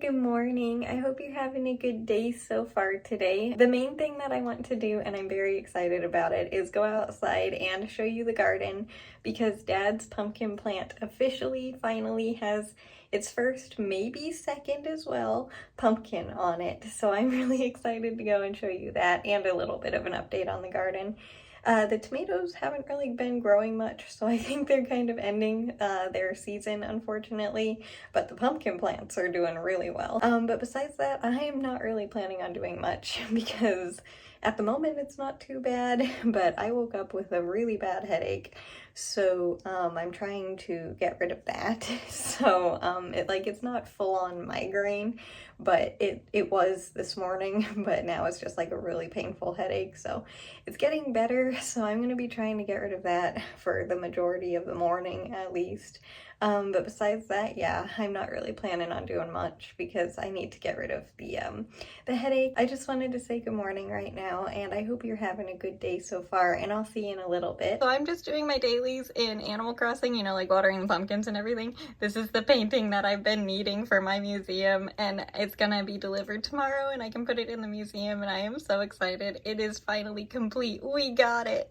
Good morning. I hope you're having a good day so far today. The main thing that I want to do, and I'm very excited about it, is go outside and show you the garden because Dad's pumpkin plant officially finally has its first, maybe second as well, pumpkin on it. So I'm really excited to go and show you that and a little bit of an update on the garden. The tomatoes haven't really been growing much, so I think they're kind of ending their season, unfortunately, but the pumpkin plants are doing really well. But besides that, I am not really planning on doing much because at the moment it's not too bad, but I woke up with a really bad headache, so I'm trying to get rid of that. So it's not full-on migraine, but it was this morning, but now it's just like a really painful headache, so it's getting better. So I'm going to be trying to get rid of that for the majority of the morning at least. But besides that, yeah, I'm not really planning on doing much because I need to get rid of the headache. I just wanted to say good morning right now, and I hope you're having a good day so far, and I'll see you in a little bit. So I'm just doing my dailies in Animal Crossing, you know, like watering the pumpkins and everything. This is the painting that I've been needing for my museum, and it's gonna be delivered tomorrow, and I can put it in the museum, and I am so excited. It is finally complete. We got it.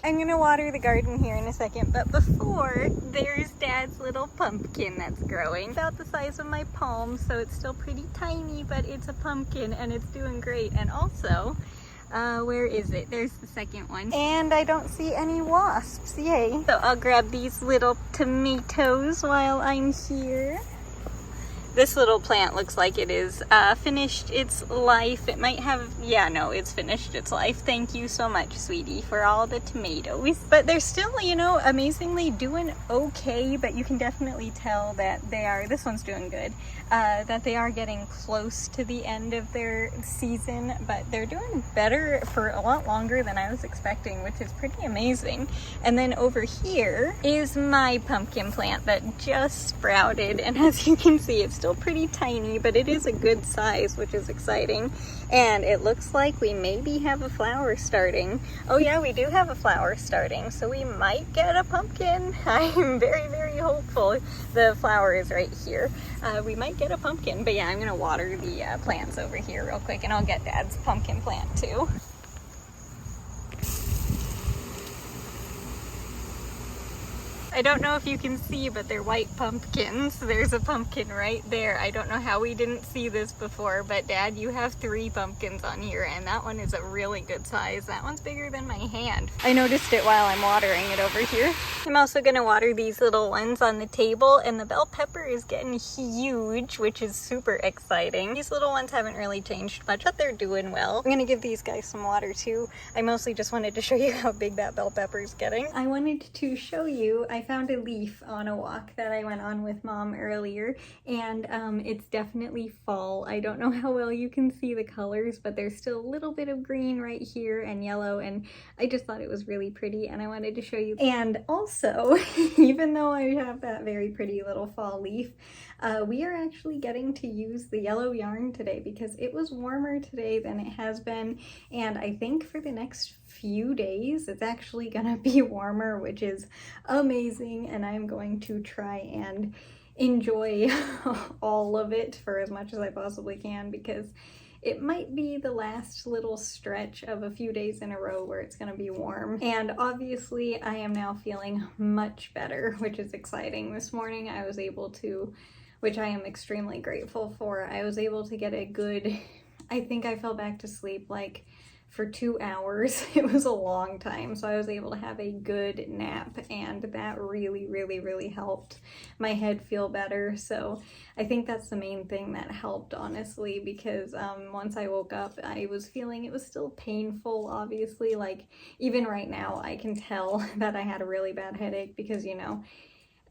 I'm gonna water the garden here in a second, but before, there's Dad's little pumpkin that's growing. About the size of my palm, so it's still pretty tiny, but it's a pumpkin and it's doing great. And also, where is it? There's the second one. And I don't see any wasps, yay. So I'll grab these little tomatoes while I'm here. This little plant looks like it is finished its life. It might have, yeah, no, it's finished its life. Thank you so much, sweetie, for all the tomatoes. But they're still, you know, amazingly doing okay, but you can definitely tell that they are, this one's doing good, that they are getting close to the end of their season, but they're doing better for a lot longer than I was expecting, which is pretty amazing. And then over here is my pumpkin plant that just sprouted, and as you can see, it's still pretty tiny, but it is a good size, which is exciting. And it looks like we maybe have a flower starting. Oh yeah, we do have a flower starting, so we might get a pumpkin. I'm very, very hopeful. The flower is right here. We might get a pumpkin, but yeah, I'm gonna water the plants over here real quick, and I'll get Dad's pumpkin plant too. I don't know if you can see, but they're white pumpkins. There's a pumpkin right there. I don't know how we didn't see this before, but Dad, you have 3 pumpkins on here, and that one is a really good size. That one's bigger than my hand. I noticed it while I'm watering it over here. I'm also gonna water these little ones on the table, and the bell pepper is getting huge, which is super exciting. These little ones haven't really changed much, but they're doing well. I'm gonna give these guys some water too. I mostly just wanted to show you how big that bell pepper is getting. I wanted to show you, I found a leaf on a walk that I went on with Mom earlier, and it's definitely fall. I don't know how well you can see the colors, but there's still a little bit of green right here and yellow, and I just thought it was really pretty, and I wanted to show you. And also, even though I have that very pretty little fall leaf, we are actually getting to use the yellow yarn today because it was warmer today than it has been, and I think for the next few days it's actually gonna be warmer, which is amazing, and I'm going to try and enjoy all of it for as much as I possibly can because it might be the last little stretch of a few days in a row where it's going to be warm. And obviously I am now feeling much better, which is exciting. This morning I was able to, which I am extremely grateful for, I was able to get a good, I think I fell back to sleep like for 2 hours. It was a long time, so I was able to have a good nap, and that really, really, really helped my head feel better. So I think that's the main thing that helped, honestly, because once I woke up, I was feeling it was still painful, obviously. Like, even right now, I can tell that I had a really bad headache because, you know,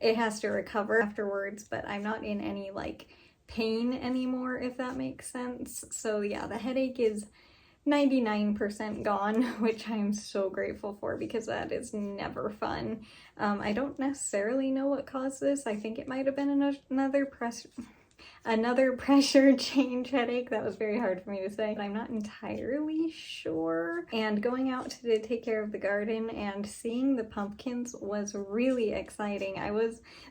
it has to recover afterwards, but I'm not in any, like, pain anymore, if that makes sense. So yeah, the headache is 99% gone, which I'm so grateful for because that is never fun. I don't necessarily know what caused this. I think it might have been another Another pressure change headache. That was very hard for me to say, but I'm not entirely sure. And going out to take care of the garden and seeing the pumpkins was really exciting.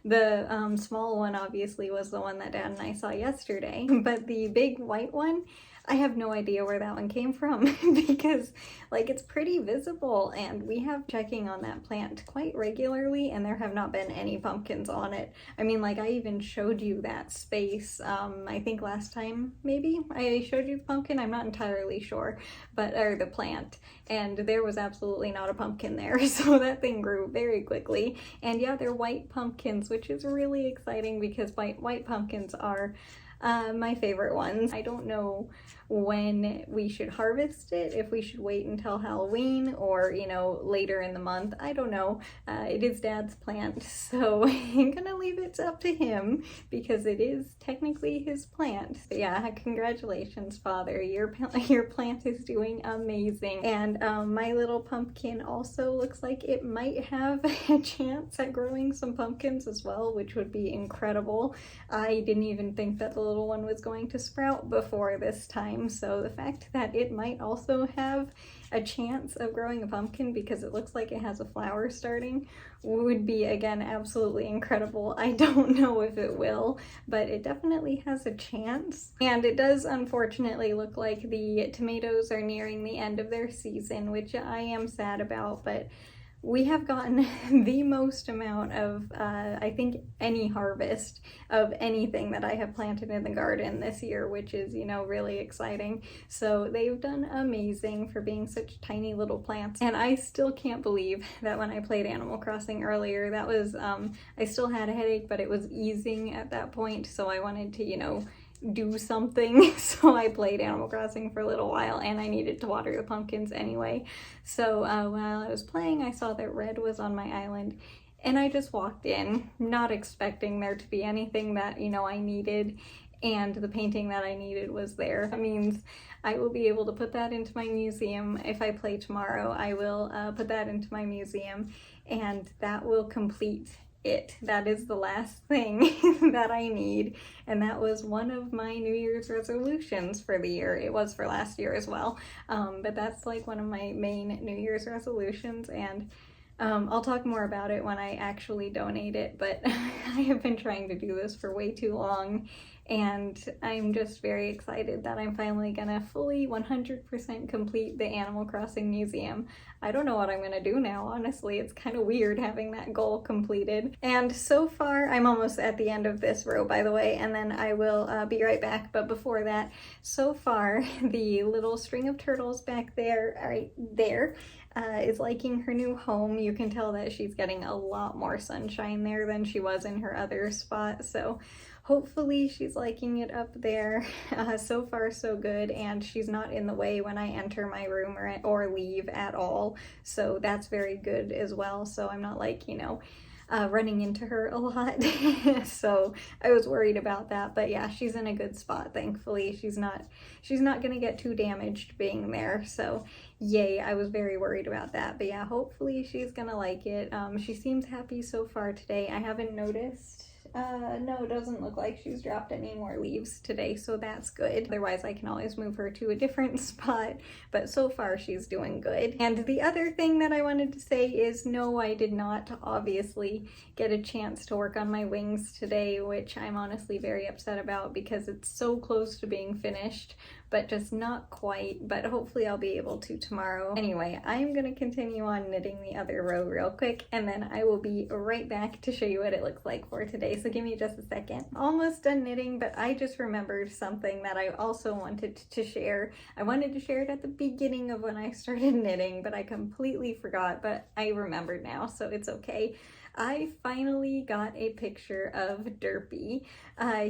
The small one obviously was the one that Dad and I saw yesterday, but the big white one, I have no idea where that one came from because like it's pretty visible, and we have checking on that plant quite regularly and there have not been any pumpkins on it. I mean, like I even showed you that space, I think last time maybe I showed you the pumpkin, I'm not entirely sure, or the plant, and there was absolutely not a pumpkin there. So that thing grew very quickly. And yeah, they're white pumpkins, which is really exciting because white pumpkins are my favorite ones. I don't know when we should harvest it, if we should wait until Halloween or, you know, later in the month. I don't know. It is Dad's plant, so I'm gonna leave it up to him because it is technically his plant. But yeah, congratulations, Father. Your plant is doing amazing. And my little pumpkin also looks like it might have a chance at growing some pumpkins as well, which would be incredible. I didn't even think that the little one was going to sprout before this time. So the fact that it might also have a chance of growing a pumpkin because it looks like it has a flower starting would be, again, absolutely incredible. I don't know if it will, but it definitely has a chance. And it does unfortunately look like the tomatoes are nearing the end of their season, which I am sad about, but we have gotten the most amount of, I think, any harvest of anything that I have planted in the garden this year, which is, you know, really exciting. So they've done amazing for being such tiny little plants. And I still can't believe that when I played Animal Crossing earlier, that was, I still had a headache, but it was easing at that point. So I wanted to, you know, do something. So I played Animal Crossing for a little while and I needed to water the pumpkins anyway. So while I was playing, I saw that red was on my island and I just walked in, not expecting there to be anything that, you know, I needed, and the painting that I needed was there. That means I will be able to put that into my museum. If I play tomorrow, I will put that into my museum, and that will complete it. That is the last thing that I need, and that was one of my New Year's resolutions for the year. It was for last year as well, but that's like one of my main New Year's resolutions, and I'll talk more about it when I actually donate it, but I have been trying to do this for way too long, and I'm just very excited that I'm finally gonna fully 100% complete the Animal Crossing Museum. I don't know what I'm gonna do now, honestly. It's kind of weird having that goal completed. And so far, I'm almost at the end of this row, by the way, and then I will be right back. But before that, so far, the little string of turtles back there, right there, is liking her new home. You can tell that she's getting a lot more sunshine there than she was in her other spot, so hopefully she's liking it up there. So far so good, and she's not in the way when I enter my room or leave at all, so that's very good as well. So I'm not like, you know, running into her a lot. So I was worried about that, but yeah, she's in a good spot, thankfully. She's not gonna get too damaged being there, so yay. I was very worried about that, but yeah, hopefully she's gonna like it. She seems happy so far today. I haven't noticed. No, it doesn't look like she's dropped any more leaves today, so that's good. Otherwise, I can always move her to a different spot, but so far she's doing good. And the other thing that I wanted to say is, no, I did not obviously get a chance to work on my wings today, which I'm honestly very upset about because it's so close to being finished, but just not quite. But hopefully I'll be able to tomorrow. Anyway, I'm gonna continue on knitting the other row real quick, and then I will be right back to show you what it looks like for today. So give me just a second. Almost done knitting, but I just remembered something that I also wanted to share. I wanted to share it at the beginning of when I started knitting, but I completely forgot, but I remembered now, so it's okay. I finally got a picture of Derpy.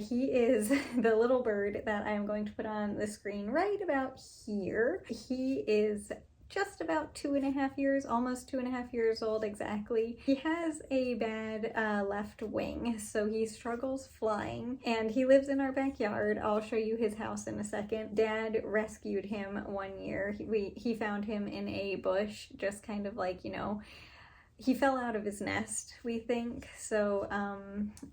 He is the little bird that I'm going to put on the screen right about here. He is just about 2.5 years, almost 2.5 years old exactly. He has a bad left wing, so he struggles flying, and he lives in our backyard. I'll show you his house in a second. Dad rescued him one year. He found him in a bush, just kind of like, you know, he fell out of his nest, we think. So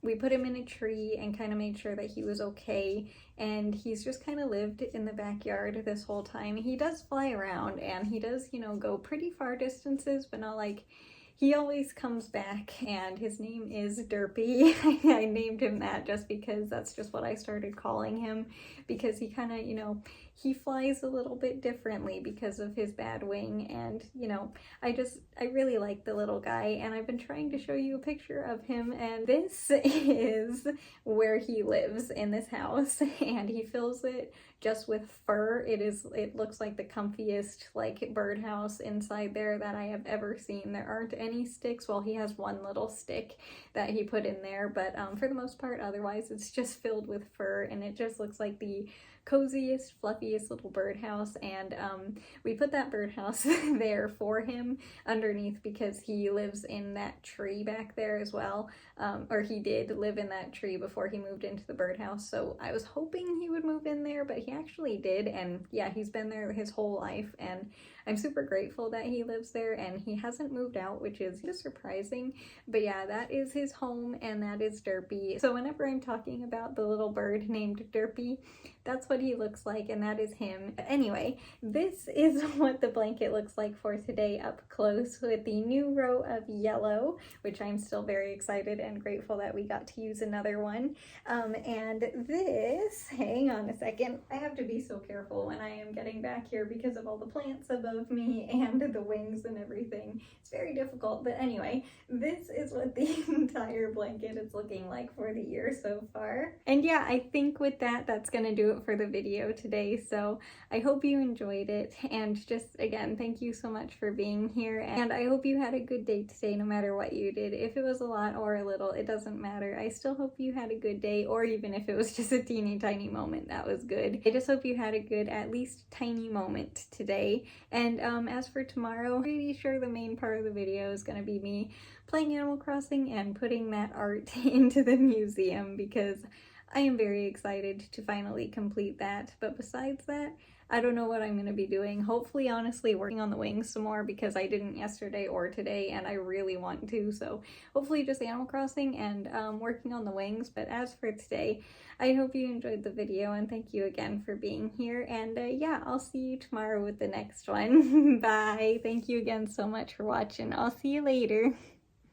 we put him in a tree and kind of made sure that he was okay. And he's just kind of lived in the backyard this whole time. He does fly around and he does, you know, go pretty far distances, but not like, he always comes back, and his name is Derpy. I named him that just because that's just what I started calling him, because he kind of, you know, he flies a little bit differently because of his bad wing, and, you know, I really like the little guy, and I've been trying to show you a picture of him, and this is where he lives in this house, and he fills it just with fur. It looks like the comfiest like birdhouse inside there that I have ever seen. There aren't any sticks. Well, he has one little stick that he put in there, but for the most part, otherwise it's just filled with fur, and it just looks like the coziest, fluffiest little birdhouse. And we put that birdhouse there for him underneath because he lives in that tree back there as well, or he did live in that tree before he moved into the birdhouse. So I was hoping he would move in there, but he actually did, and yeah, he's been there his whole life, and I'm super grateful that he lives there and he hasn't moved out, which is just surprising. But yeah, that is his home, and that is Derpy. So whenever I'm talking about the little bird named Derpy, that's what he looks like, and that is him. Anyway, this is what the blanket looks like for today up close with the new row of yellow, which I'm still very excited and grateful that we got to use another one. And this, hang on a second, I have to be so careful when I am getting back here because of all the plants above me and the wings and everything. It's very difficult, but anyway, this is what the entire blanket is looking like for the year so far. And yeah, I think with that, that's gonna do it for the video today. So I hope you enjoyed it, and just again, thank you so much for being here, and I hope you had a good day today no matter what you did. If it was a lot or a little, it doesn't matter. I still hope you had a good day, or even if it was just a teeny tiny moment, that was good. I just hope you had a good, at least tiny moment today. And as for tomorrow, I'm pretty sure the main part of the video is going to be me playing Animal Crossing and putting that art into the museum, because I am very excited to finally complete that. But besides that, I don't know what I'm going to be doing. Hopefully, honestly, working on the wings some more, because I didn't yesterday or today and I really want to. So hopefully just Animal Crossing and working on the wings. But as for today, I hope you enjoyed the video, and thank you again for being here. And yeah, I'll see you tomorrow with the next one. Bye. Thank you again so much for watching. I'll see you later.